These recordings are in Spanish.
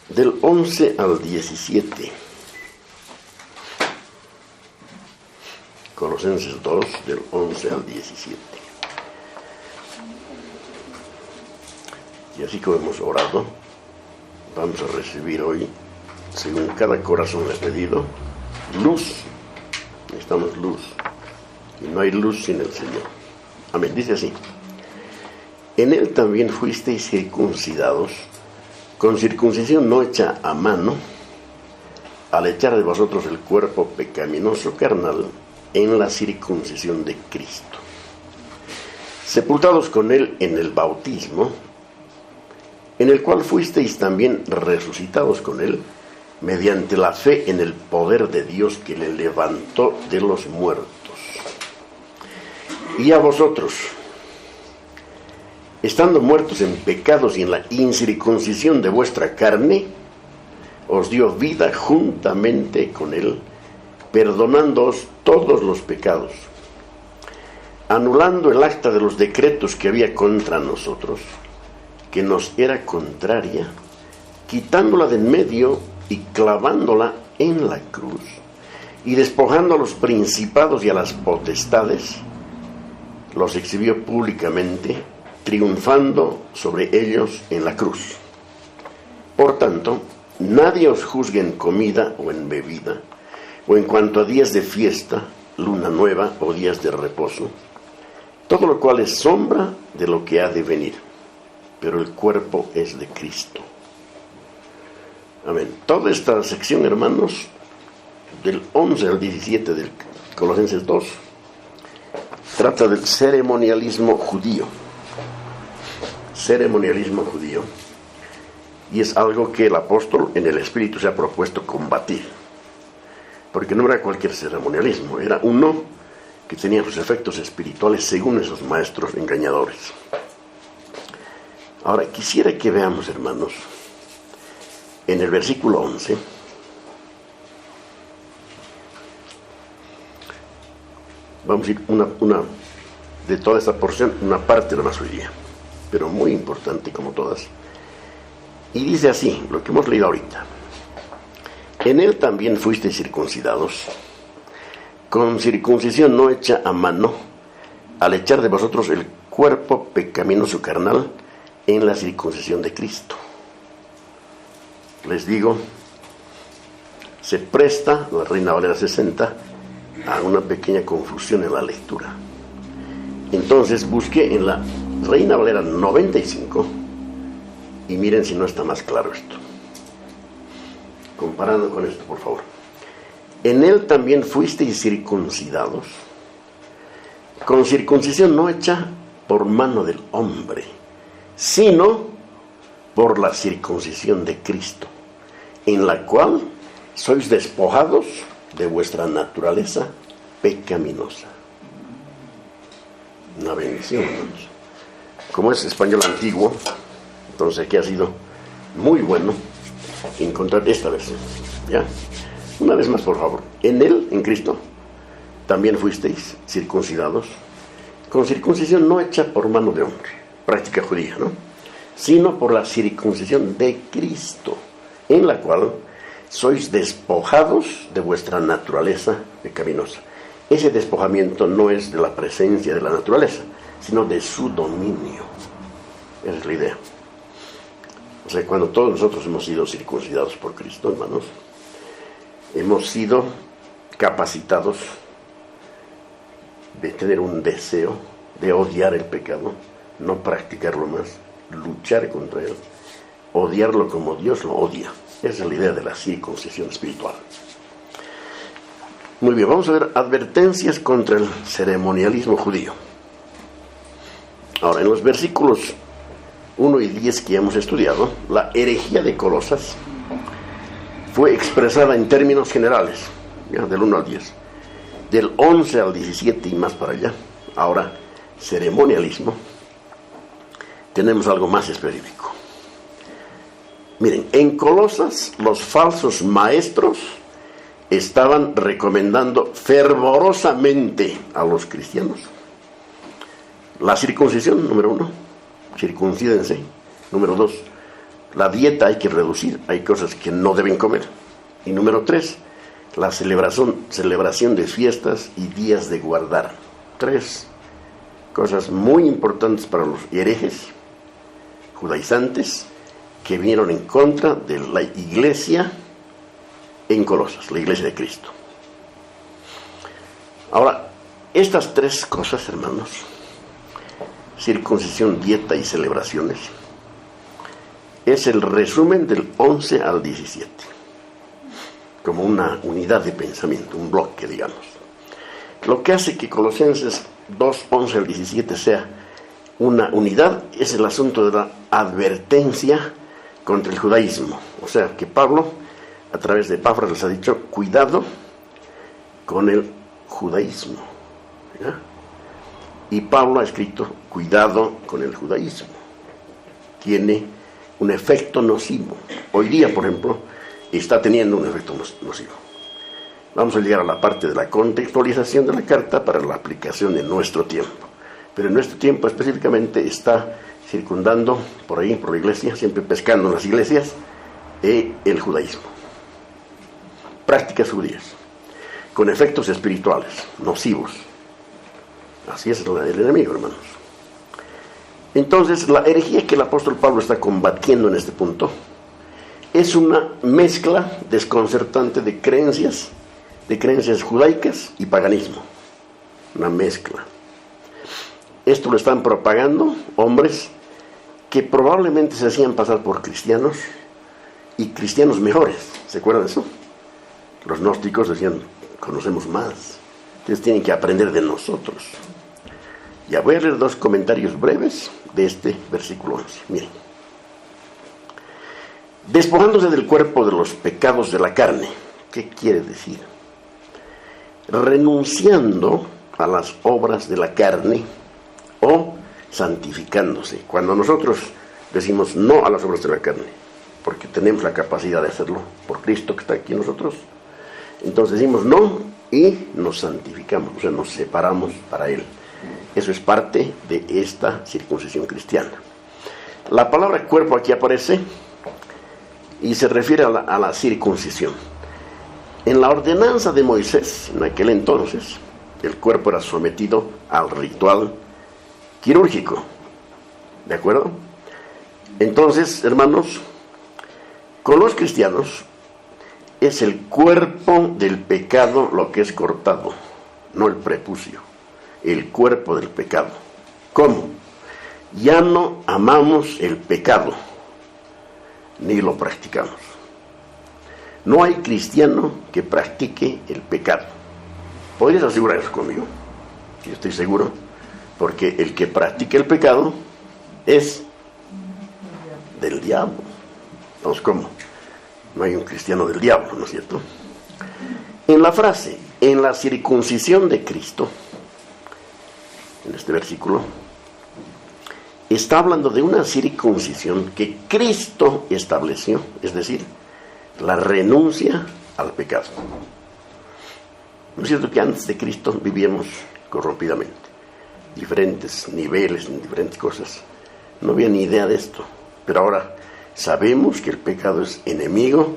del 11 al 17. Colosenses 2, del 11 al 17. Y así como hemos orado, vamos a recibir hoy, según cada corazón le ha pedido, luz. Necesitamos luz. Y no hay luz sin el Señor. Amén. Dice así: en él también fuisteis circuncidados, con circuncisión no hecha a mano, al echar de vosotros el cuerpo pecaminoso carnal en la circuncisión de Cristo, sepultados con él en el bautismo, en el cual fuisteis también resucitados con él, mediante la fe en el poder de Dios que le levantó de los muertos. Y a vosotros, estando muertos en pecados y en la incircuncisión de vuestra carne, os dio vida juntamente con él, perdonándoos todos los pecados, anulando el acta de los decretos que había contra nosotros, que nos era contraria, quitándola de en medio y clavándola en la cruz, y despojando a los principados y a las potestades, los exhibió públicamente, triunfando sobre ellos en la cruz. Por tanto, nadie os juzgue en comida o en bebida, o en cuanto a días de fiesta, luna nueva o días de reposo, todo lo cual es sombra de lo que ha de venir, pero el cuerpo es de Cristo. Amén. Toda esta sección, hermanos, del 11 al 17 del Colosenses 2, trata del ceremonialismo judío. Ceremonialismo judío. Y es algo que el apóstol en el Espíritu se ha propuesto combatir. Porque no era cualquier ceremonialismo, era uno que tenía sus efectos espirituales según esos maestros engañadores. Ahora, quisiera que veamos, hermanos, en el versículo 11, vamos a ir una de toda esta porción, una parte de la más hoy día, pero muy importante como todas. Y dice así, lo que hemos leído ahorita: en él también fuisteis circuncidados, con circuncisión no hecha a mano, al echar de vosotros el cuerpo pecaminoso carnal en la circuncisión de Cristo. Les digo, se presta la Reina Valera 60 a una pequeña confusión en la lectura. Entonces busqué en la Reina Valera 95 y miren si no está más claro esto. Comparando con esto, por favor. En él también fuisteis circuncidados, con circuncisión no hecha por mano del hombre, sino por la circuncisión de Cristo, en la cual sois despojados de vuestra naturaleza pecaminosa. Una bendición, hermanos. Como es español antiguo, entonces aquí ha sido muy bueno encontrar esta versión. ¿Ya? Una vez más, por favor. En él, en Cristo, también fuisteis circuncidados, con circuncisión no hecha por mano de hombre, práctica judía, ¿no?, sino por la circuncisión de Cristo, en la cual sois despojados de vuestra naturaleza pecaminosa. Ese despojamiento no es de la presencia de la naturaleza, sino de su dominio. Esa es la idea. O sea, cuando todos nosotros hemos sido circuncidados por Cristo, hermanos, hemos sido capacitados de tener un deseo de odiar el pecado, no practicarlo más, luchar contra él, odiarlo como Dios lo odia. Esa es la idea de la circuncisión espiritual. Muy bien, vamos a ver advertencias contra el ceremonialismo judío. Ahora, en los versículos 1 y 10 que ya hemos estudiado, la herejía de Colosas fue expresada en términos generales, ¿ya?, del 1 al 10. Del 11 al 17 y más para allá, ahora, ceremonialismo, tenemos algo más específico. Miren, en Colosas los falsos maestros estaban recomendando fervorosamente a los cristianos la circuncisión, número 1, circuncídense. Número 2, La dieta hay que reducir, hay cosas que no deben comer. Y número 3, la celebración de fiestas y días de guardar. 3 cosas muy importantes para los herejes judaizantes que vinieron en contra de la iglesia en Colosas, la iglesia de Cristo. Ahora, estas 3 cosas, hermanos, circuncisión, dieta y celebraciones, es el resumen del 11 al 17, como una unidad de pensamiento, un bloque, digamos. Lo que hace que Colosenses 2, 11 al 17 sea una unidad es el asunto de la advertencia contra el judaísmo. O sea, que Pablo, a través de Epáfras, les ha dicho, cuidado con el judaísmo. ¿Ya? Y Pablo ha escrito, cuidado con el judaísmo. Tiene un efecto nocivo. Hoy día, por ejemplo, está teniendo un efecto nocivo. Vamos a llegar a la parte de la contextualización de la carta para la aplicación en nuestro tiempo. Pero en nuestro tiempo específicamente está circundando por ahí, por la iglesia, siempre pescando en las iglesias, el judaísmo. Prácticas judías, con efectos espirituales, nocivos. Así es el enemigo, hermanos. Entonces, la herejía que el apóstol Pablo está combatiendo en este punto es una mezcla desconcertante de creencias judaicas y paganismo. Una mezcla. Esto lo están propagando hombres que probablemente se hacían pasar por cristianos y cristianos mejores. ¿Se acuerdan de eso? Los gnósticos decían, conocemos más, ustedes tienen que aprender de nosotros. Ya voy a leer 2 comentarios breves de este versículo 11. Miren. Despojándose del cuerpo de los pecados de la carne. ¿Qué quiere decir? Renunciando a las obras de la carne o santificándose. Cuando nosotros decimos no a las obras de la carne, porque tenemos la capacidad de hacerlo por Cristo que está aquí en nosotros, entonces decimos no y nos santificamos, o sea, nos separamos para Él. Eso es parte de esta circuncisión cristiana. La palabra cuerpo aquí aparece y se refiere a la circuncisión. En la ordenanza de Moisés, en aquel entonces, el cuerpo era sometido al ritual quirúrgico. ¿De acuerdo? Entonces, hermanos, con los cristianos es el cuerpo del pecado lo que es cortado, no el prepucio. El cuerpo del pecado. ¿Cómo? Ya no amamos el pecado, ni lo practicamos. No hay cristiano que practique el pecado. ¿Podrías asegurar eso conmigo? Yo estoy seguro, porque el que practica el pecado es del diablo. Entonces, ¿cómo? No hay un cristiano del diablo, ¿no es cierto? En la frase, en la circuncisión de Cristo, en este versículo, está hablando de una circuncisión que Cristo estableció, es decir, la renuncia al pecado. ¿No es cierto que antes de Cristo vivíamos corrompidamente? Diferentes niveles, en diferentes cosas. No había ni idea de esto. Pero ahora sabemos que el pecado es enemigo,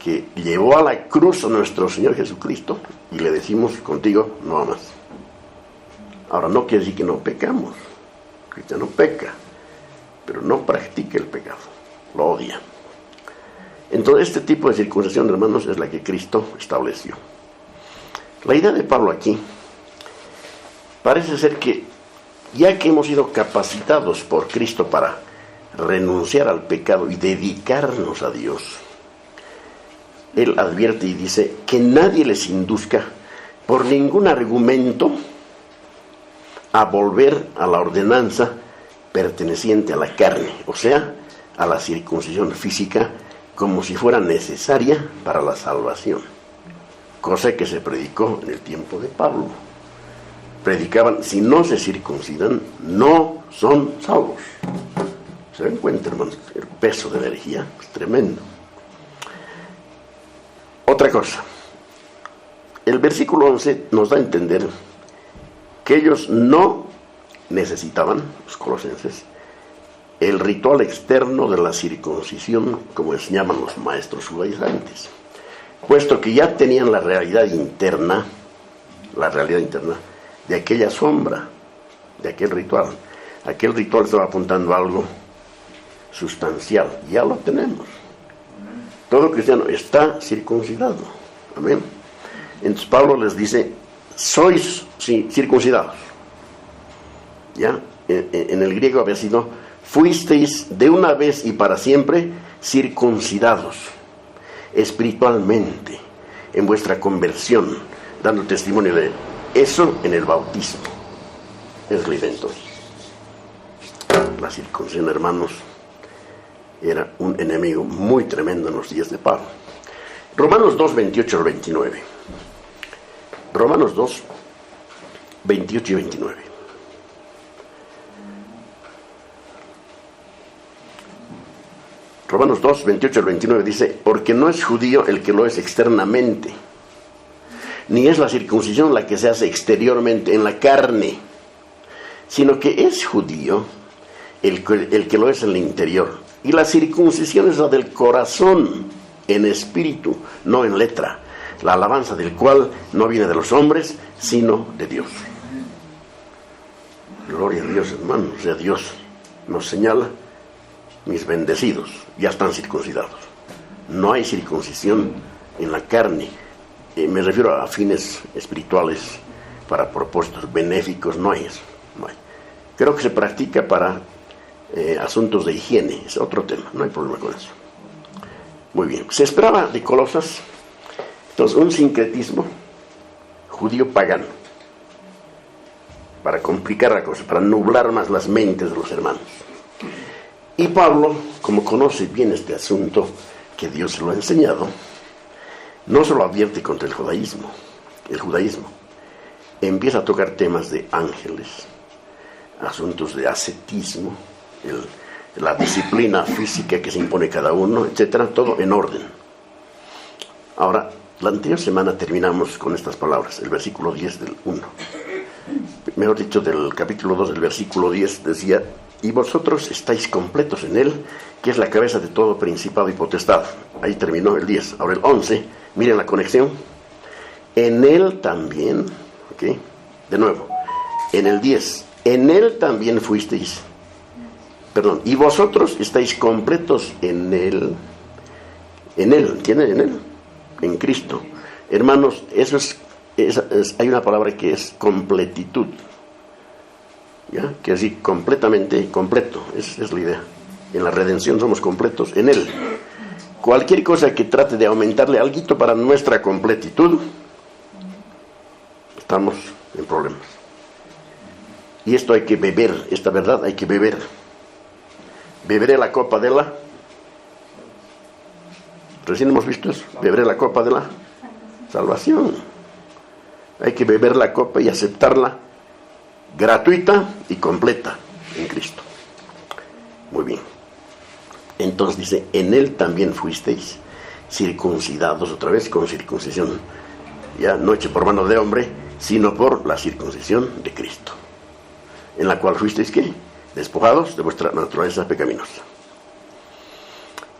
que llevó a la cruz a nuestro Señor Jesucristo y le decimos, contigo no amas. Ahora, no quiere decir que no pecamos. El cristiano peca, pero no practica el pecado, lo odia. Entonces, este tipo de circuncisión, hermanos, es la que Cristo estableció. La idea de Pablo aquí parece ser que, ya que hemos sido capacitados por Cristo para renunciar al pecado y dedicarnos a Dios, Él advierte y dice que nadie les induzca por ningún argumento a volver a la ordenanza perteneciente a la carne, o sea, a la circuncisión física, como si fuera necesaria para la salvación, cosa que se predicó en el tiempo de Pablo. Predicaban, si no se circuncidan, no son salvos. ¿Se dan cuenta, hermanos? El peso de la herejía es tremendo. Otra cosa, el versículo 11 nos da a entender que ellos no necesitaban, los colosenses, el ritual externo de la circuncisión, como enseñaban los maestros judaizantes, puesto que ya tenían la realidad interna de aquella sombra, de aquel ritual. Aquel ritual estaba apuntando a algo sustancial, ya lo tenemos. Todo cristiano está circuncidado. Amén. Entonces Pablo les dice, sois circuncidados. Ya, en el griego había sido, fuisteis de una vez y para siempre circuncidados, espiritualmente, en vuestra conversión, dando testimonio de eso en el bautismo. Es la idea entonces. La circuncisión, hermanos, era un enemigo muy tremendo en los días de Pablo. Romanos 2, 28 al 29. Romanos 2, 28 y 29. Romanos 2, 28 al 29 dice, porque no es judío el que lo es externamente, ni es la circuncisión la que se hace exteriormente en la carne, sino que es judío el que lo es en el interior. Y la circuncisión es la del corazón, en espíritu, no en letra, la alabanza del cual no viene de los hombres, sino de Dios. Gloria a Dios, hermanos. O sea, Dios nos señala, mis bendecidos ya están circuncidados. No hay circuncisión en la carne. Me refiero a fines espirituales, para propósitos benéficos, no hay eso. No hay. Creo que se practica para asuntos de higiene, es otro tema, no hay problema con eso. Muy bien, se esperaba de Colosas, entonces, un sincretismo judío pagano, para complicar la cosa, para nublar más las mentes de los hermanos. Y Pablo, como conoce bien este asunto, que Dios se lo ha enseñado, no solo advierte contra el judaísmo, empieza a tocar temas de ángeles, asuntos de ascetismo, la disciplina física que se impone cada uno, etcétera, todo en orden. Ahora, la anterior semana terminamos con estas palabras, el versículo 10 del 1. Mejor dicho, del capítulo 2, del versículo 10, decía, y vosotros estáis completos en él, que es la cabeza de todo principado y potestad. Ahí terminó el 10. Ahora el 11, miren la conexión. En él también, ¿ok? De nuevo, en el 10, en él también fuisteis. Perdón, y vosotros estáis completos en él, ¿entienden? En él, en Cristo. Hermanos, eso hay una palabra que es completitud, ¿ya? Que así, completamente completo, esa es la idea. En la redención somos completos en él. Cualquier cosa que trate de aumentarle algo para nuestra completitud, estamos en problemas. Y esto hay que beber, esta verdad hay que beber. Beberé la copa de la... Recién hemos visto eso. Beberé la copa de la salvación. Hay que beber la copa y aceptarla gratuita y completa en Cristo. Muy bien. Entonces dice, en él también fuisteis circuncidados, otra vez con circuncisión, ya no hecho por mano de hombre, sino por la circuncisión de Cristo, en la cual fuisteis, ¿qué? Despojados de vuestra naturaleza pecaminosa,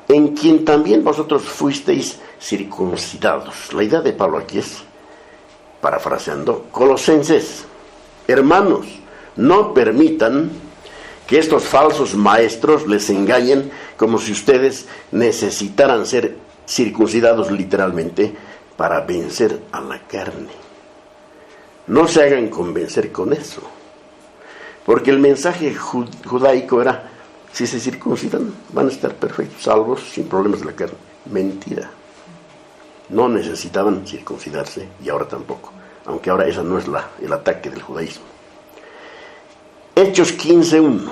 en quien también vosotros fuisteis circuncidados. La idea de Pablo aquí es, parafraseando, Colosenses, hermanos, no permitan que estos falsos maestros les engañen como si ustedes necesitaran ser circuncidados literalmente para vencer a la carne. No se hagan convencer con eso. Porque el mensaje judaico era, si se circuncidan, van a estar perfectos, salvos, sin problemas de la carne. Mentira. No necesitaban circuncidarse, y ahora tampoco. Aunque ahora esa no es el ataque del judaísmo. Hechos 15:1.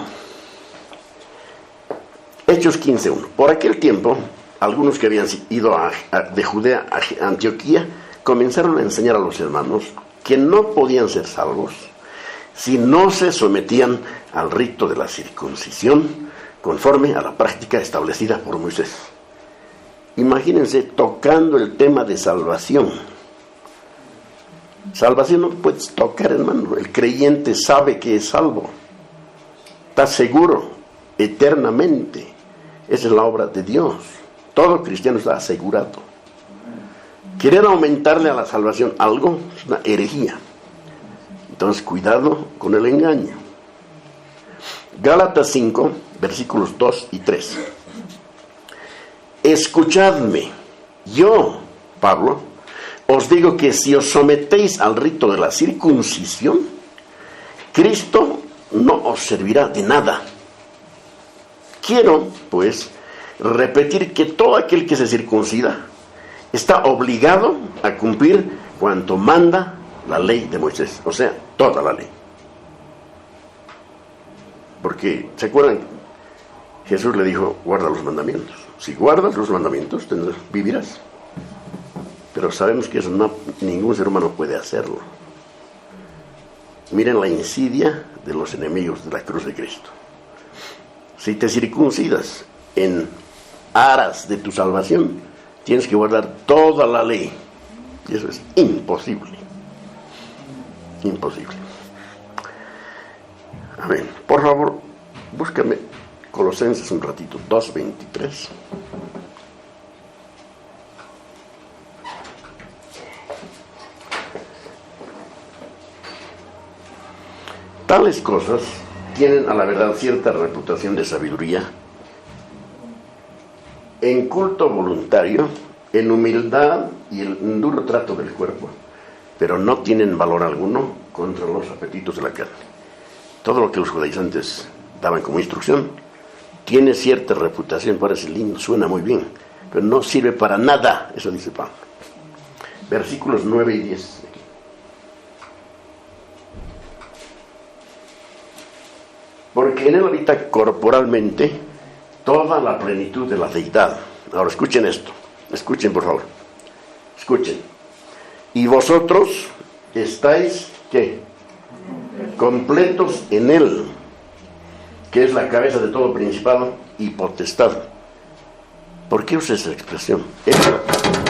Hechos 15:1. Por aquel tiempo, algunos que habían ido de Judea a Antioquía, comenzaron a enseñar a los hermanos que no podían ser salvos si no se sometían al rito de la circuncisión conforme a la práctica establecida por Moisés. Imagínense tocando el tema de salvación. Salvación no puedes tocar, hermano. El creyente sabe que es salvo, está seguro eternamente. Esa es la obra de Dios. Todo cristiano está asegurado. Querer aumentarle a la salvación algo es una herejía. Entonces, cuidado con el engaño. Gálatas 5, versículos 2 y 3. Escuchadme, yo, Pablo, os digo que si os sometéis al rito de la circuncisión, Cristo no os servirá de nada. Quiero, pues, repetir que todo aquel que se circuncida está obligado a cumplir cuanto manda la ley de Moisés, o sea, toda la ley. Porque, ¿se acuerdan? Jesús le dijo, guarda los mandamientos. Si guardas los mandamientos, vivirás. Pero sabemos que eso ningún ser humano puede hacerlo. Miren la insidia de los enemigos de la cruz de Cristo. Si te circuncidas en aras de tu salvación, tienes que guardar toda la ley. Y eso es imposible. Imposible. Amén. Por favor, búscame Colosenses un ratito, 2:23. Tales cosas tienen a la verdad cierta reputación de sabiduría, en culto voluntario, en humildad y en duro trato del cuerpo, pero no tienen valor alguno contra los apetitos de la carne. Todo lo que los judaizantes daban como instrucción tiene cierta reputación, parece lindo, suena muy bien, pero no sirve para nada, eso dice Pablo. Versículos 9 y 10. Porque en él habita corporalmente toda la plenitud de la deidad. Ahora escuchen esto, escuchen por favor, escuchen. Y vosotros estáis, ¿qué? Completos en él, que es la cabeza de todo principado y potestad. ¿Por qué usa esa expresión?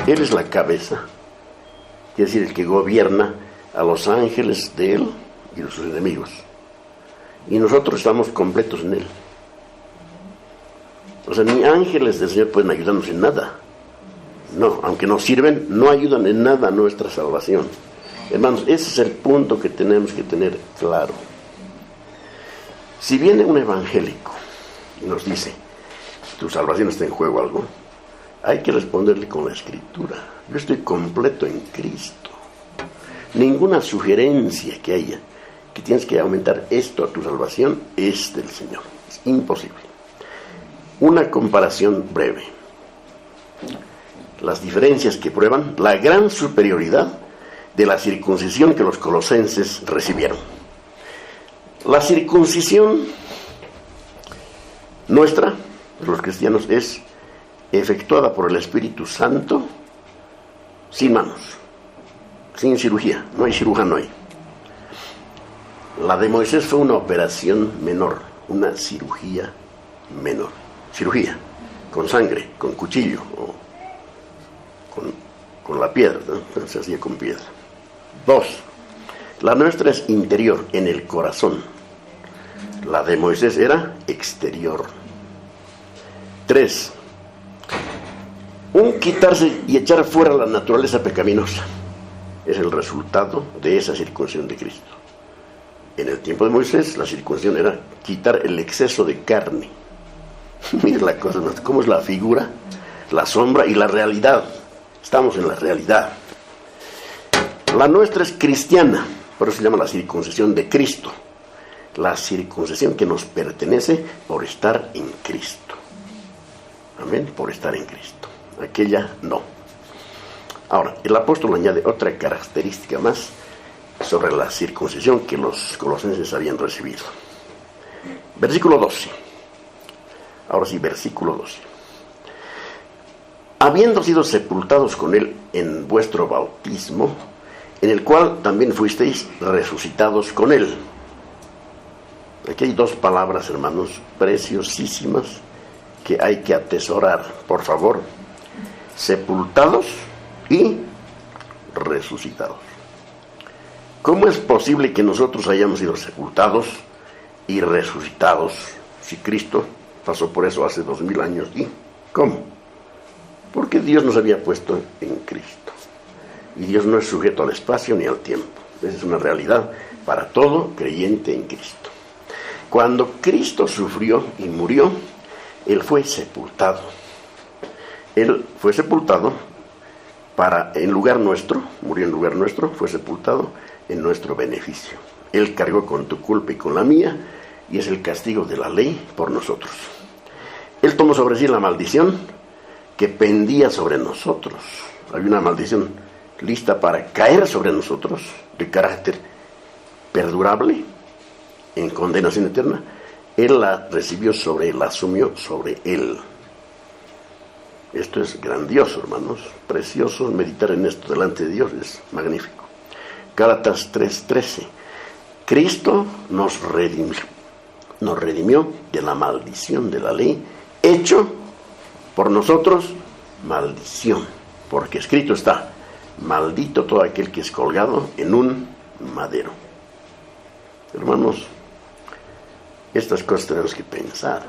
Él es la cabeza, quiere decir el que gobierna a los ángeles de él y a sus enemigos. Y nosotros estamos completos en él. O sea, ni ángeles del Señor pueden ayudarnos en nada. No, aunque nos sirven, no ayudan en nada a nuestra salvación. Hermanos, ese es el punto que tenemos que tener claro. Si viene un evangélico y nos dice, tu salvación está en juego algo, hay que responderle con la Escritura. Yo estoy completo en Cristo. Ninguna sugerencia que haya que tienes que aumentar esto a tu salvación es del Señor. Es imposible. Una comparación breve. Las diferencias que prueban la gran superioridad de la circuncisión que los colosenses recibieron. La circuncisión nuestra, de los cristianos, es efectuada por el Espíritu Santo sin manos, sin cirugía. No hay cirujano ahí. La de Moisés fue una operación menor, una cirugía menor. Cirugía, con sangre, con cuchillo, o con la piedra, ¿no? Se hacía con piedra. 2. La nuestra es interior, en el corazón. La de Moisés era exterior. 3. Un quitarse y echar fuera la naturaleza pecaminosa es el resultado de esa circuncisión de Cristo. En el tiempo de Moisés, la circuncisión era quitar el exceso de carne. Mira la cosa, cómo es la figura, la sombra y la realidad. Estamos en la realidad. La nuestra es cristiana, por eso se llama la circuncisión de Cristo. La circuncisión que nos pertenece por estar en Cristo. Amén, por estar en Cristo. Aquella no. Ahora, el apóstol añade otra característica más sobre la circuncisión que los colosenses habían recibido. Versículo 12. Ahora sí, versículo 12. Habiendo sido sepultados con él en vuestro bautismo, en el cual también fuisteis resucitados con él. Aquí hay dos palabras, hermanos, preciosísimas que hay que atesorar. Por favor, sepultados y resucitados. ¿Cómo es posible que nosotros hayamos sido sepultados y resucitados si Cristo pasó por eso hace 2000 años? ¿Y cómo? Porque Dios nos había puesto en Cristo. Y Dios no es sujeto al espacio ni al tiempo. Esa es una realidad para todo creyente en Cristo. Cuando Cristo sufrió y murió, Él fue sepultado. Él fue sepultado en lugar nuestro, murió en lugar nuestro, fue sepultado en nuestro beneficio. Él cargó con tu culpa y con la mía, y es el castigo de la ley por nosotros. Él tomó sobre sí la maldición que pendía sobre nosotros. Había una maldición lista para caer sobre nosotros, de carácter perdurable, en condenación eterna. Él la recibió sobre él, la asumió sobre él. Esto es grandioso, hermanos, precioso. Meditar en esto delante de Dios es magnífico. Gálatas 3:13. Cristo nos redimió de la maldición de la ley, hecho por nosotros maldición, porque escrito está: maldito todo aquel que es colgado en un madero. Hermanos, estas cosas tenemos que pensar.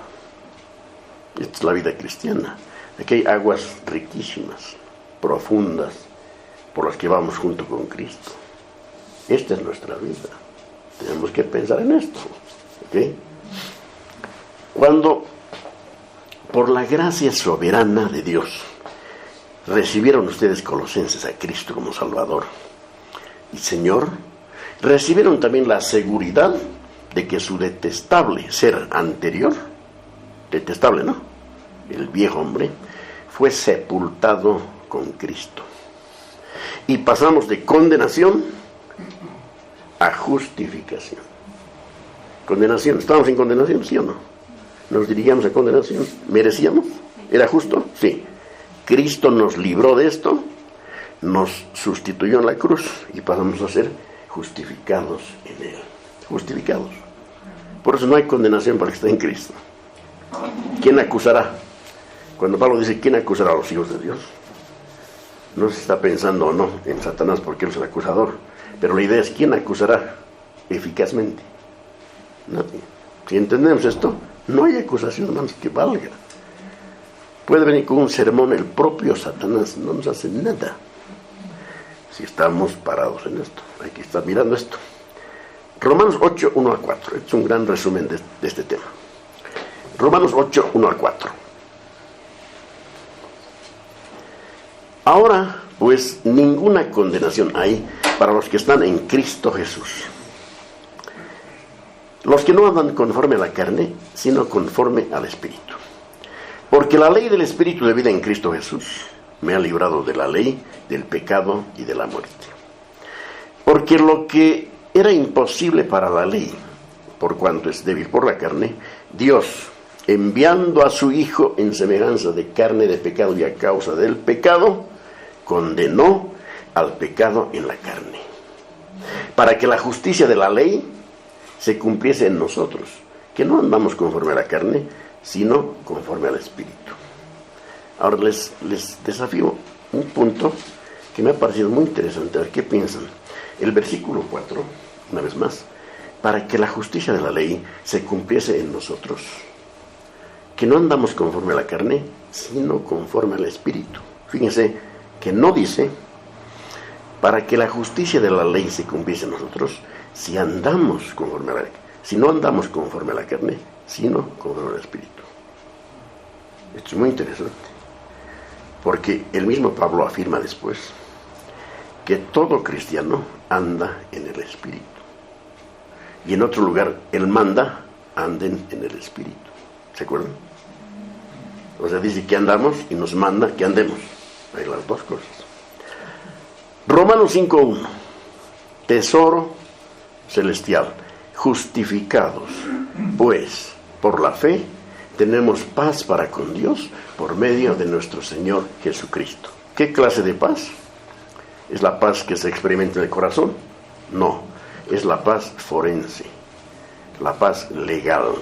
Esta es la vida cristiana. Aquí hay aguas riquísimas, profundas, por las que vamos junto con Cristo. Esta es nuestra vida. Tenemos que pensar en esto. ¿Okay? Cuando, por la gracia soberana de Dios, recibieron ustedes, colosenses, a Cristo como Salvador y Señor, recibieron también la seguridad de que su detestable ser anterior, detestable, ¿no?, el viejo hombre, fue sepultado con Cristo. Y pasamos de condenación a justificación. Condenación, ¿estábamos en condenación, sí o no? ¿Nos dirigíamos a condenación? ¿Merecíamos? ¿Era justo? Sí. Cristo nos libró de esto, nos sustituyó en la cruz y pasamos a ser justificados en Él. Justificados. Por eso no hay condenación para el que está en Cristo. ¿Quién acusará? Cuando Pablo dice ¿quién acusará a los hijos de Dios? No se está pensando o no en Satanás, porque él es el acusador, pero la idea es ¿quién acusará eficazmente? Nadie. Si entendemos esto, no hay acusación, hermanos, que valga. Puede venir con un sermón el propio Satanás, no nos hace nada si estamos parados en esto. Hay que estar mirando esto. Romanos 8, 1-4. Es un gran resumen de este tema. Romanos 8, 1-4. Ahora, pues, ninguna condenación hay para los que están en Cristo Jesús. Los que no andan conforme a la carne, sino conforme al Espíritu. Porque la ley del Espíritu de vida en Cristo Jesús me ha librado de la ley, del pecado y de la muerte. Porque lo que era imposible para la ley, por cuanto es débil por la carne, Dios, enviando a su Hijo en semejanza de carne de pecado y a causa del pecado, condenó al pecado en la carne, para que la justicia de la ley se cumpliese en nosotros, que no andamos conforme a la carne, sino conforme al Espíritu. Ahora les desafío un punto que me ha parecido muy interesante. A ver qué piensan. El versículo 4, una vez más: para que la justicia de la ley se cumpliese en nosotros, que no andamos conforme a la carne, sino conforme al Espíritu. Fíjense que no dice para que la justicia de la ley se cumpliese en nosotros, si andamos conforme a la, si no andamos conforme a la carne, sino conforme al Espíritu. Esto es muy interesante, porque el mismo Pablo afirma después que todo cristiano anda en el Espíritu. Y en otro lugar, él manda, anden en el Espíritu. ¿Se acuerdan? O sea, dice que andamos y nos manda que andemos. Hay las dos cosas. Romanos 5:1. Tesoro celestial. Justificados, pues, por la fe, tenemos paz para con Dios por medio de nuestro Señor Jesucristo. ¿Qué clase de paz? ¿Es la paz que se experimenta en el corazón? No, es la paz forense, la paz legal.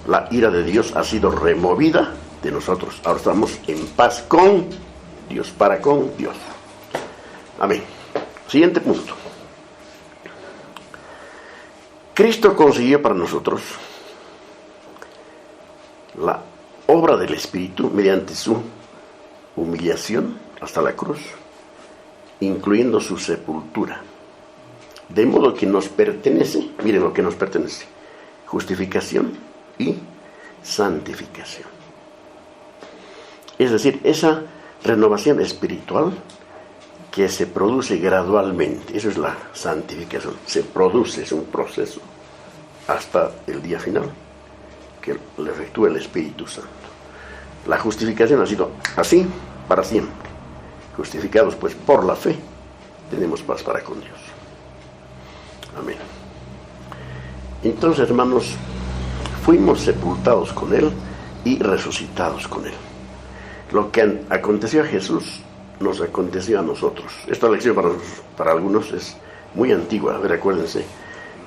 La ira de Dios ha sido removida de nosotros. Ahora estamos en paz con Dios, para con Dios. Amén. Siguiente punto. Cristo consiguió para nosotros la obra del Espíritu mediante su humillación hasta la cruz, incluyendo su sepultura. De modo que nos pertenece, miren lo que nos pertenece: justificación y santificación. Es decir, esa renovación espiritual que se produce gradualmente, eso es la santificación, se produce, es un proceso hasta el día final que le efectúa el Espíritu Santo. La justificación ha sido así para siempre. Justificados pues por la fe, tenemos paz para con Dios. Amén. Entonces, hermanos, fuimos sepultados con Él y resucitados con Él. Lo que aconteció a Jesús nos aconteció a nosotros. Esta lección para algunos es muy antigua. A ver, acuérdense,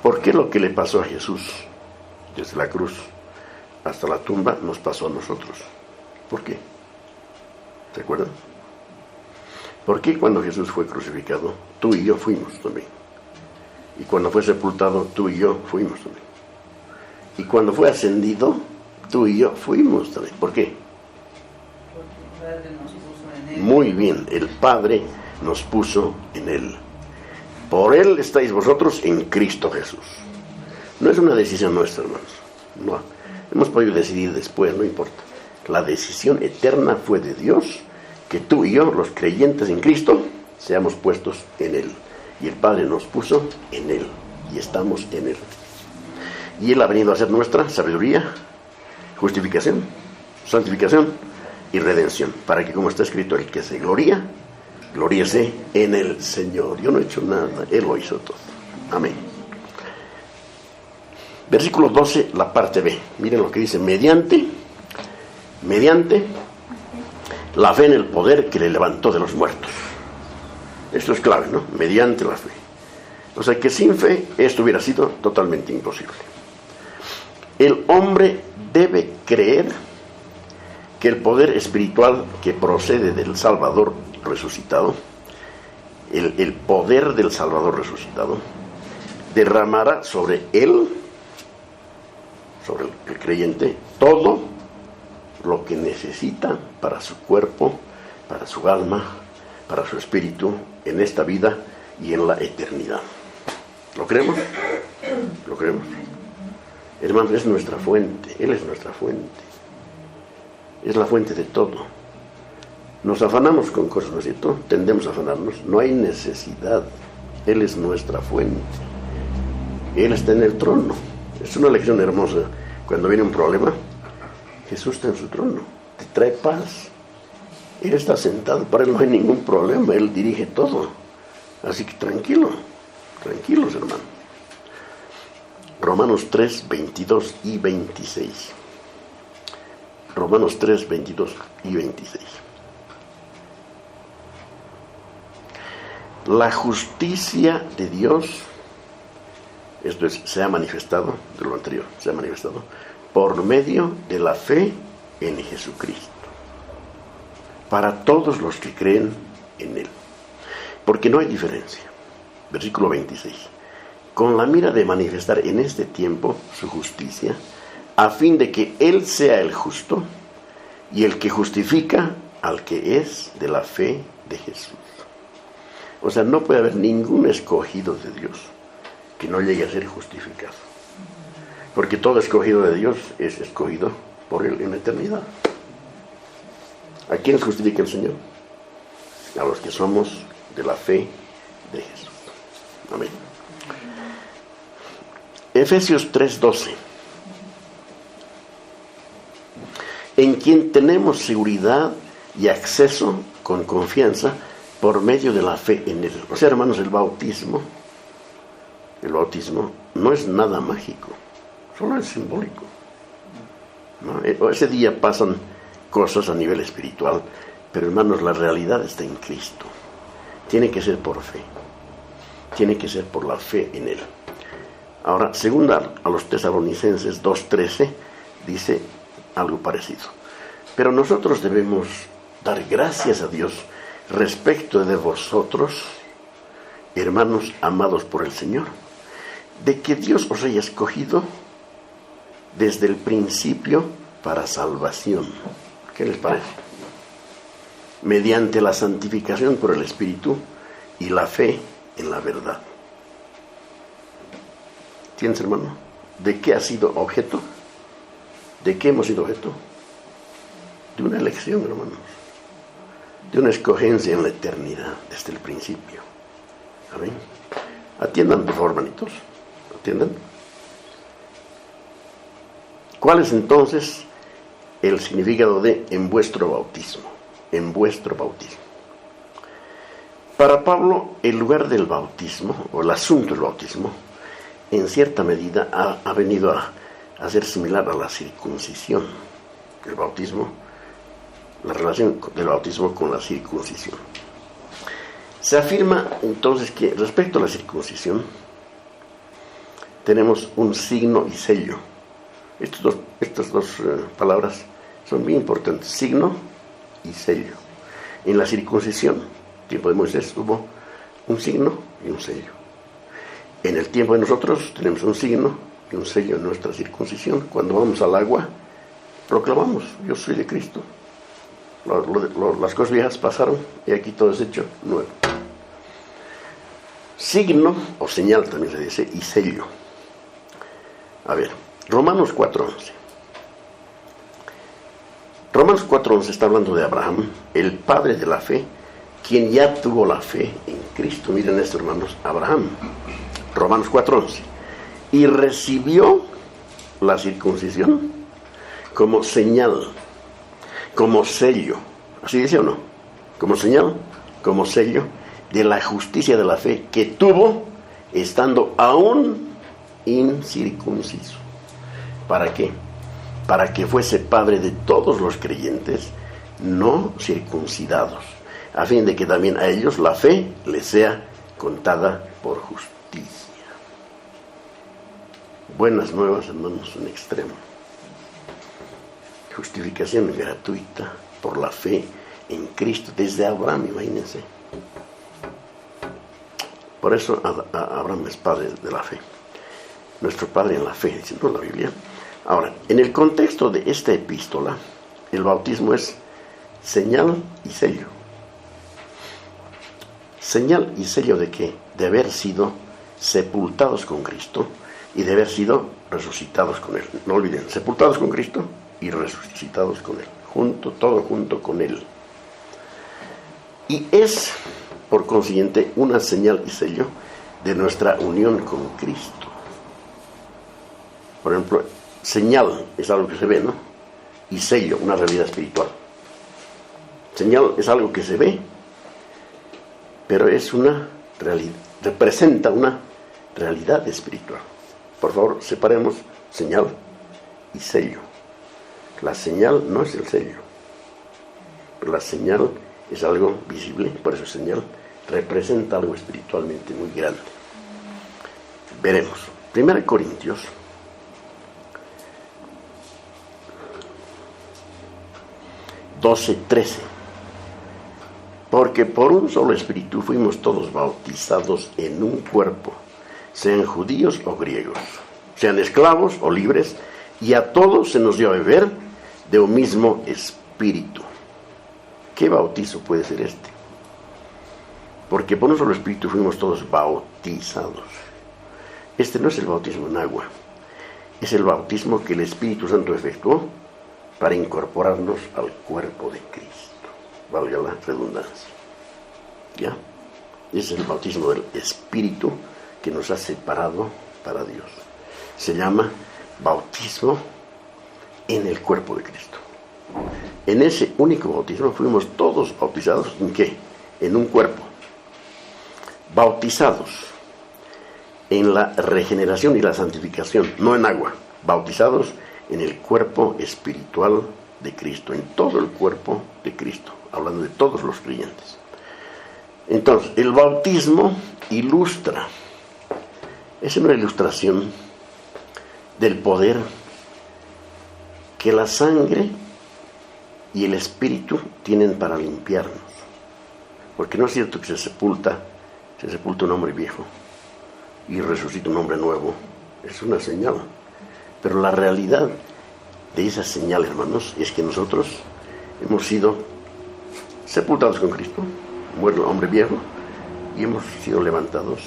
¿por qué lo que le pasó a Jesús desde la cruz hasta la tumba nos pasó a nosotros? ¿Por qué? ¿Se acuerdan? ¿Por qué cuando Jesús fue crucificado, tú y yo fuimos también? Y cuando fue sepultado, tú y yo fuimos también. Y cuando fue ascendido, tú y yo fuimos también. ¿Por qué? Porque el Padre nos puso en Él. Muy bien, el Padre nos puso en Él. Por Él estáis vosotros en Cristo Jesús. No es una decisión nuestra, hermanos. No, hemos podido decidir después, no importa. La decisión eterna fue de Dios, que tú y yo, los creyentes en Cristo, seamos puestos en Él. Y el Padre nos puso en Él, y estamos en Él. Y Él ha venido a ser nuestra sabiduría, justificación, santificación y redención, para que, como está escrito, el que se gloría, gloríese en el Señor. Yo no he hecho nada, Él lo hizo todo. Amén. Versículo 12, la parte B. Miren lo que dice: mediante la fe en el poder que le levantó de los muertos. Esto es clave, ¿no? Mediante la fe. O sea que sin fe esto hubiera sido totalmente imposible. El hombre debe creer que el poder espiritual que procede del Salvador resucitado, el poder del Salvador resucitado, derramará sobre él, sobre el creyente, todo lo que necesita para su cuerpo, para su alma, para su espíritu, en esta vida y en la eternidad. ¿Lo creemos? ¿Lo creemos? Hermanos, es nuestra fuente, Él es nuestra fuente. Es la fuente de todo. Nos afanamos con cosas, ¿no es cierto? Tendemos a afanarnos. No hay necesidad. Él es nuestra fuente. Él está en el trono. Es una lección hermosa. Cuando viene un problema, Jesús está en su trono. Te trae paz. Él está sentado. Para Él no hay ningún problema. Él dirige todo. Así que tranquilos, hermanos. Romanos 3, 22 y 26. Romanos 3, 22 y 26. La justicia de Dios, esto es, se ha manifestado, de lo anterior, se ha manifestado por medio de la fe en Jesucristo, para todos los que creen en Él. Porque no hay diferencia. Versículo 26. Con la mira de manifestar en este tiempo su justicia, a fin de que Él sea el justo y el que justifica al que es de la fe de Jesús. O sea, no puede haber ningún escogido de Dios que no llegue a ser justificado. Porque todo escogido de Dios es escogido por Él en la eternidad. ¿A quién justifica el Señor? A los que somos de la fe de Jesús. Amén. Efesios 3:12. En quien tenemos seguridad y acceso con confianza por medio de la fe en Él. O sea, hermanos, el bautismo no es nada mágico, solo es simbólico, ¿no? Ese día pasan cosas a nivel espiritual, pero hermanos, la realidad está en Cristo. Tiene que ser por fe, tiene que ser por la fe en Él. Ahora, segunda a los Tesalonicenses 2:13, dice algo parecido. Pero nosotros debemos dar gracias a Dios respecto de vosotros, hermanos amados por el Señor, de que Dios os haya escogido desde el principio para salvación. ¿Qué les parece? Mediante la santificación por el Espíritu y la fe en la verdad. ¿Tienes, hermano? ¿De qué ha sido objeto? ¿De qué hemos sido objeto? De una elección, hermanos. De una escogencia en la eternidad, desde el principio. Amén. Atiendan, por favor, hermanitos. Atiendan. ¿Cuál es entonces el significado de en vuestro bautismo? En vuestro bautismo. Para Pablo, el lugar del bautismo, o el asunto del bautismo, en cierta medida ha venido a ser similar a la circuncisión. El bautismo, la relación del bautismo con la circuncisión. Se afirma entonces que respecto a la circuncisión tenemos un signo y sello. Estas dos palabras son bien importantes, signo y sello. En la circuncisión, tiempo de Moisés, hubo un signo y un sello. En el tiempo de nosotros tenemos un signo y un sello en nuestra circuncisión. Cuando vamos al agua, proclamamos, yo soy de Cristo. Las cosas viejas pasaron y aquí todo es hecho nuevo. Signo o señal también se dice, y sello. A ver, Romanos 4:11. Romanos 4:11 está hablando de Abraham, el padre de la fe, quien ya tuvo la fe en Cristo. Miren esto, hermanos, Abraham. Romanos 4:11. Y recibió la circuncisión como señal, como sello. ¿Así dice o no? Como señal, como sello de la justicia de la fe que tuvo estando aún incircunciso. ¿Para qué? Para que fuese padre de todos los creyentes no circuncidados, a fin de que también a ellos la fe les sea contada por justicia. Buenas nuevas, hermanos, en extremo. Justificación gratuita por la fe en Cristo desde Abraham, imagínense. Por eso Abraham es padre de la fe, nuestro padre en la fe, diciendo la Biblia. Ahora, en el contexto de esta epístola, el bautismo es señal y sello. Señal y sello de ¿qué? De haber sido sepultados con Cristo y de haber sido resucitados con Él. No olviden, sepultados con Cristo y resucitados con Él. Todo junto con Él. Y es, por consiguiente, una señal y sello de nuestra unión con Cristo. Por ejemplo, señal es algo que se ve, ¿no? Y sello, una realidad espiritual. Señal es algo que se ve, pero es una realidad, representa una realidad espiritual. Por favor, separemos señal y sello. La señal no es el sello. La señal es algo visible, por eso señal representa algo espiritualmente muy grande. Veremos. 1 Corintios 12:13. Porque por un solo espíritu fuimos todos bautizados en un cuerpo, sean judíos o griegos, sean esclavos o libres, y a todos se nos dio a beber de un mismo espíritu. ¿Qué bautizo puede ser este? Porque por un solo espíritu fuimos todos bautizados. Este no es el bautismo en agua, es el bautismo que el Espíritu Santo efectuó para incorporarnos al cuerpo de Cristo. Valga la redundancia. ¿Ya? Es el bautismo del Espíritu que nos ha separado para Dios. Se llama bautismo en el cuerpo de Cristo. En ese único bautismo fuimos todos bautizados. ¿En qué? En un cuerpo. Bautizados en la regeneración y la santificación, no en agua. Bautizados en el cuerpo espiritual de Cristo, en todo el cuerpo de Cristo, hablando de todos los creyentes. Entonces, el bautismo ilustra, es una ilustración del poder que la sangre y el espíritu tienen para limpiarnos. Porque no es cierto que se sepulta un hombre viejo y resucita un hombre nuevo. Es una señal. Pero la realidad de esa señal, hermanos, es que nosotros hemos sido sepultados con Cristo, muerto el hombre viejo, y hemos sido levantados.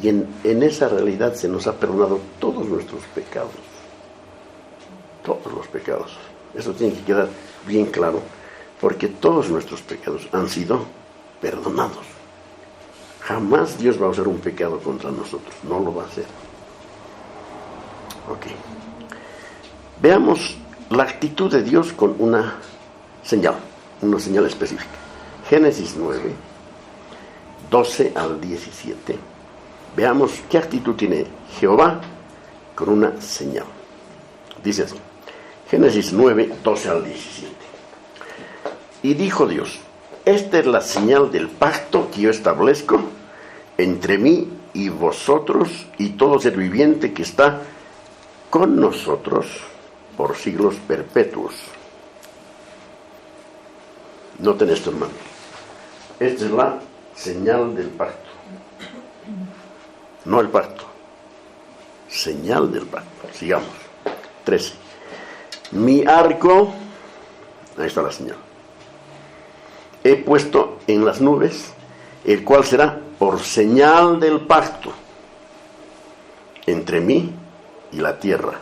Y en esa realidad se nos ha perdonado todos nuestros pecados. Todos los pecados. Eso tiene que quedar bien claro, porque todos nuestros pecados han sido perdonados. Jamás Dios va a usar un pecado contra nosotros, no lo va a hacer. Ok. Veamos la actitud de Dios con una señal específica. Génesis 9, 12 al 17. Veamos qué actitud tiene Jehová con una señal. Dice así, Génesis 9, 12 al 17. Y dijo Dios: esta es la señal del pacto que yo establezco entre mí y vosotros y todo ser viviente que está con nosotros por siglos perpetuos. Noten esto, hermanos. Esta es la señal del pacto. No el pacto. Señal del pacto. Sigamos. 13. Mi arco, ahí está la señal, he puesto en las nubes, el cual será por señal del pacto entre mí y la tierra.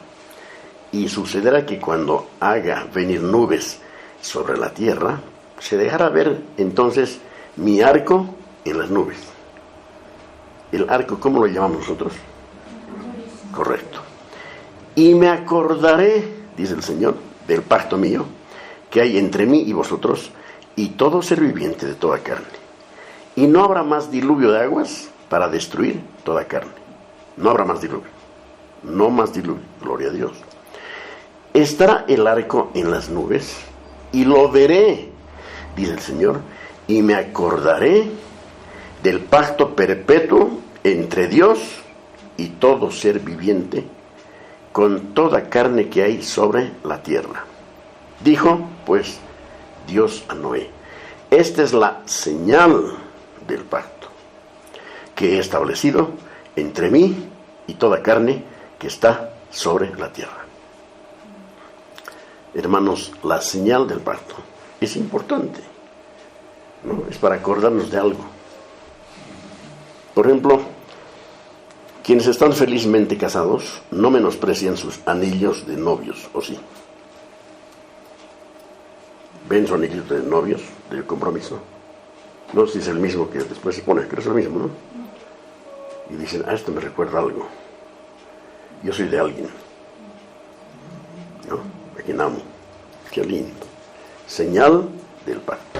Y sucederá que cuando haga venir nubes sobre la tierra, se dejará ver entonces mi arco en las nubes. El arco, ¿cómo lo llamamos nosotros? Correcto. Y me acordaré, dice el Señor, del pacto mío que hay entre mí y vosotros y todo ser viviente de toda carne. Y no habrá más diluvio de aguas para destruir toda carne. No habrá más diluvio. No más diluvio. Gloria a Dios. Estará el arco en las nubes y lo veré, dice el Señor, y me acordaré del pacto perpetuo entre Dios y todo ser viviente con toda carne que hay sobre la tierra. Dijo pues Dios a Noé: esta es la señal del pacto que he establecido entre mí y toda carne que está sobre la tierra. Hermanos, la señal del pacto es importante, ¿no? Es para acordarnos de algo. Por ejemplo, quienes están felizmente casados no menosprecian sus anillos de novios, ¿o sí? ¿Ven su anillo de novios, de compromiso? No sé si es el mismo que después se pone, creo que es el mismo, ¿no? Y dicen: esto me recuerda algo. Yo soy de alguien, ¿no? A quien amo. Qué lindo. Señal del pacto.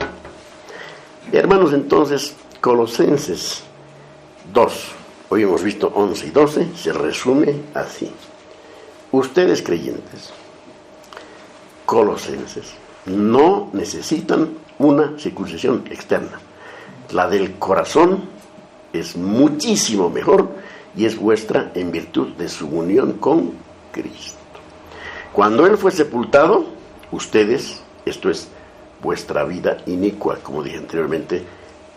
Hermanos, entonces, Colosenses 2, hoy hemos visto 11 y 12, se resume así. Ustedes creyentes, colosenses, no necesitan una circuncisión externa. La del corazón es muchísimo mejor y es vuestra en virtud de su unión con Cristo. Cuando Él fue sepultado, ustedes, esto es vuestra vida inicua, como dije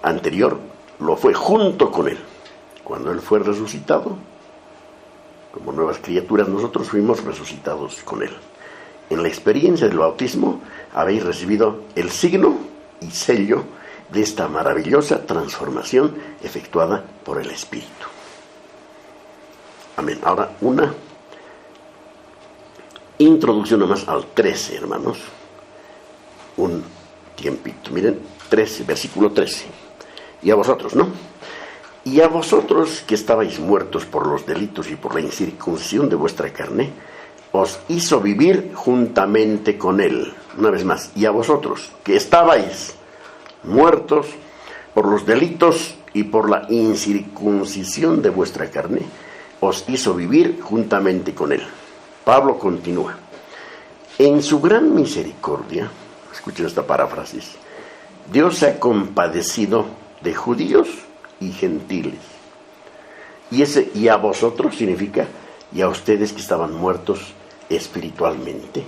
anterior, lo fue junto con Él. Cuando Él fue resucitado, como nuevas criaturas, nosotros fuimos resucitados con Él. En la experiencia del bautismo habéis recibido el signo y sello de esta maravillosa transformación efectuada por el Espíritu. Amén. Ahora una introducción nomás al 13, hermanos. Un tiempito. Miren, 13, versículo 13. Y a vosotros, ¿no? Y a vosotros que estabais muertos por los delitos y por la incircuncisión de vuestra carne, os hizo vivir juntamente con Él. Una vez más, y a vosotros que estabais muertos por los delitos y por la incircuncisión de vuestra carne, os hizo vivir juntamente con Él. Pablo continúa: en su gran misericordia, escuchen esta paráfrasis, Dios se ha compadecido de judíos y gentiles. Y ese y a vosotros significa y a ustedes que estaban muertos espiritualmente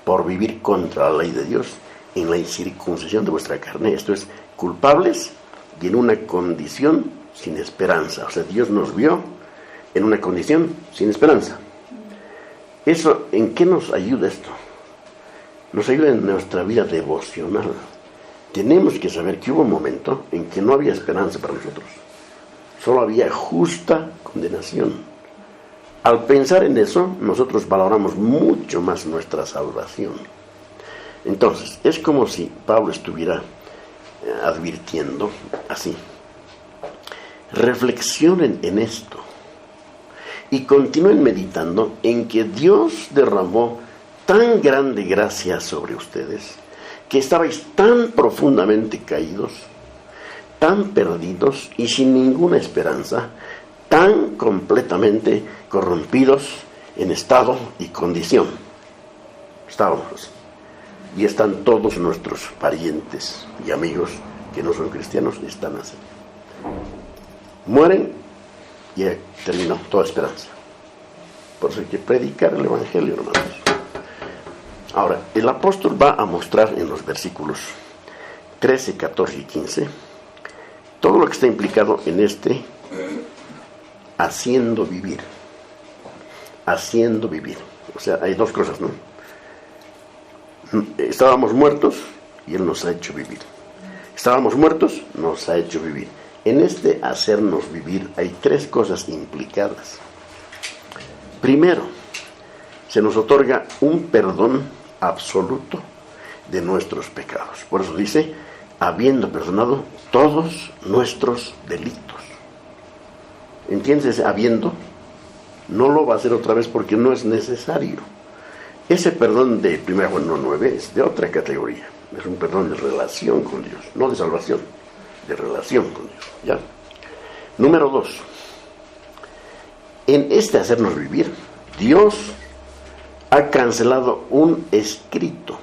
por vivir contra la ley de Dios en la incircuncisión de vuestra carne, esto es, culpables y en una condición sin esperanza. O sea, Dios nos vio en una condición sin esperanza. ¿Eso en qué nos ayuda esto? nos ayuda en nuestra vida devocional. Tenemos que saber que hubo un momento en que no había esperanza para nosotros. Solo había justa condenación. Al pensar en eso, nosotros valoramos mucho más nuestra salvación. Entonces, es como si Pablo estuviera advirtiendo así: reflexionen en esto y continúen meditando en que Dios derramó tan grande gracia sobre ustedes, que estabais tan profundamente caídos, tan perdidos y sin ninguna esperanza, tan completamente corrompidos en estado y condición. Estábamos así. Y están todos nuestros parientes y amigos que no son cristianos, están así. Mueren y terminó toda esperanza. Por eso hay que predicar el Evangelio, hermanos. Ahora, el apóstol va a mostrar en los versículos 13, 14 y 15 todo lo que está implicado en este haciendo vivir. Haciendo vivir. O sea, hay dos cosas, ¿no? Estábamos muertos y Él nos ha hecho vivir. Estábamos muertos, nos ha hecho vivir. En este hacernos vivir hay tres cosas implicadas. Primero, se nos otorga un perdón absoluto de nuestros pecados. Por eso dice, habiendo perdonado todos nuestros delitos. ¿Entiendes? Habiendo, no lo va a hacer otra vez porque no es necesario. Ese perdón de 1 Juan 9 es de otra categoría. Es un perdón de relación con Dios, no de salvación, de relación con Dios. ¿Ya? Número 2. En este hacernos vivir, Dios ha cancelado un escrito.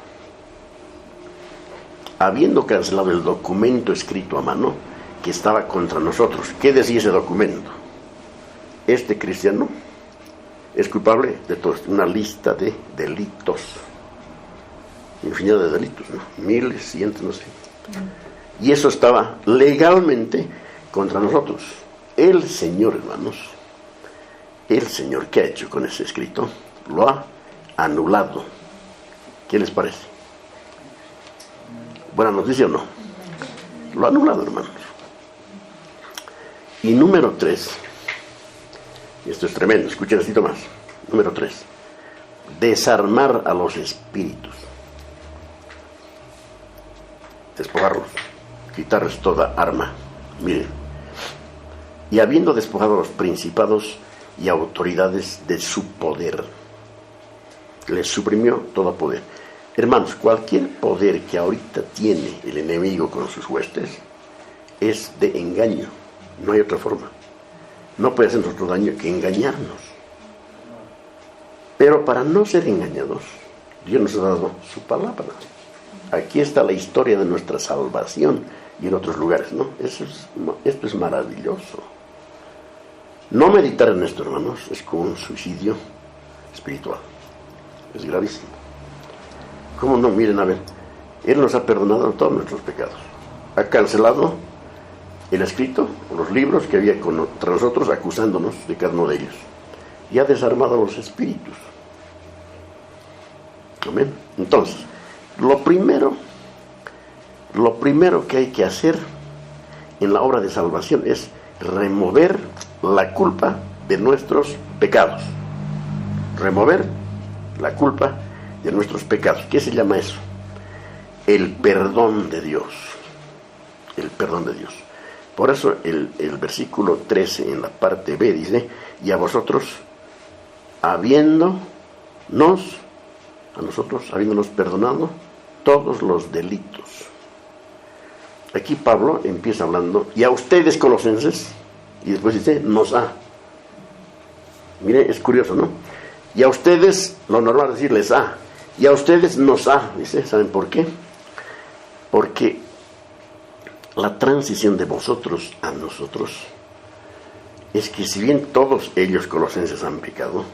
Habiendo cancelado el documento escrito a mano que estaba contra nosotros. ¿Qué decía ese documento? Este cristiano es culpable de todos, una lista de delitos, infinidad de delitos, ¿no? Miles, cientos, no sé. Y eso estaba legalmente contra nosotros. El Señor, hermanos, el Señor, ¿qué ha hecho con ese escrito? Lo ha anulado. ¿Qué les parece? ¿Buena noticia o no? Lo ha anulado, hermanos. Y número 3, y esto es tremendo, escuchen un poquito más. Número 3, desarmar a los espíritus. Despojarlos, quitarles toda arma. Miren, y habiendo despojado a los principados y autoridades de su poder, les suprimió todo poder. Hermanos, cualquier poder que ahorita tiene el enemigo con sus huestes es de engaño, no hay otra forma. No puede hacernos otro daño que engañarnos. Pero para no ser engañados, Dios nos ha dado su palabra. Aquí está la historia de nuestra salvación y en otros lugares, ¿no? Esto es maravilloso. No meditar en esto, hermanos, es como un suicidio espiritual. Es gravísimo. ¿Cómo no? Miren, a ver, Él nos ha perdonado todos nuestros pecados. Ha cancelado el escrito, los libros que había contra nosotros acusándonos de cada uno de ellos. Y ha desarmado a los espíritus. Amén. Entonces, lo primero que hay que hacer en la obra de salvación es remover la culpa de nuestros pecados. Remover la culpa de nuestros pecados. ¿Qué se llama eso? El perdón de Dios. El perdón de Dios. Por eso el versículo 13 en la parte B dice, y a vosotros, habiéndonos perdonado todos los delitos. Aquí Pablo empieza hablando, y a ustedes colosenses, y después dice, nos ha. Mire, es curioso, ¿no? Y a ustedes, lo normal es decir, les ha. Y a ustedes nos ha, dice, ¿saben por qué? Porque la transición de vosotros a nosotros es que si bien todos ellos colosenses han pecado,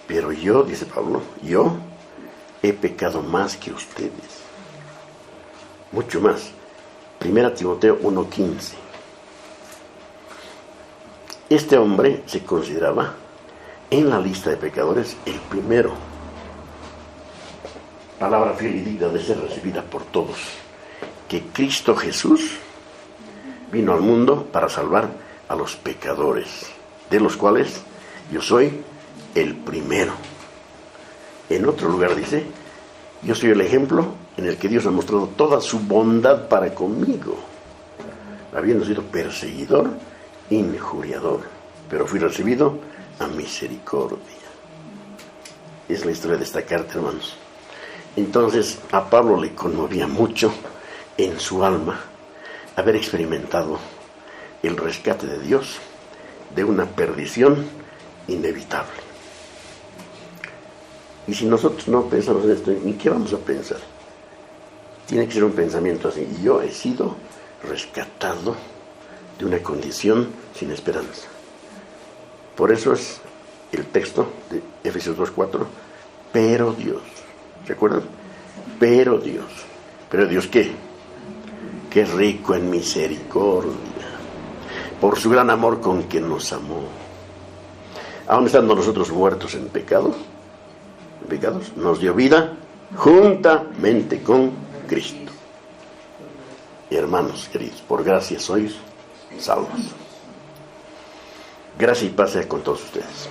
pero yo, dice Pablo, yo he pecado más que ustedes. Mucho más. 1 Timoteo 1:15. Este hombre se consideraba en la lista de pecadores el primero. palabra fiel y digna de ser recibida por todos, que Cristo Jesús vino al mundo para salvar a los pecadores, de los cuales yo soy el primero. En otro lugar dice, yo soy el ejemplo en el que Dios ha mostrado toda su bondad para conmigo, habiendo sido perseguidor, injuriador, pero fui recibido a misericordia. Es la historia de esta carta, hermanos. Entonces a Pablo le conmovía mucho en su alma haber experimentado el rescate de Dios de una perdición inevitable. Y si nosotros no pensamos en esto, ¿en qué vamos a pensar? Tiene que ser un pensamiento así: yo he sido rescatado de una condición sin esperanza. Por eso es el texto de Efesios 2:4, pero Dios, ¿recuerdan? Pero Dios ¿qué? Que es rico en misericordia, por su gran amor con que nos amó, aun estando nosotros muertos en pecados, nos dio vida juntamente con Cristo. Y hermanos queridos, por gracia sois salvos. Gracia y paz sea con todos ustedes.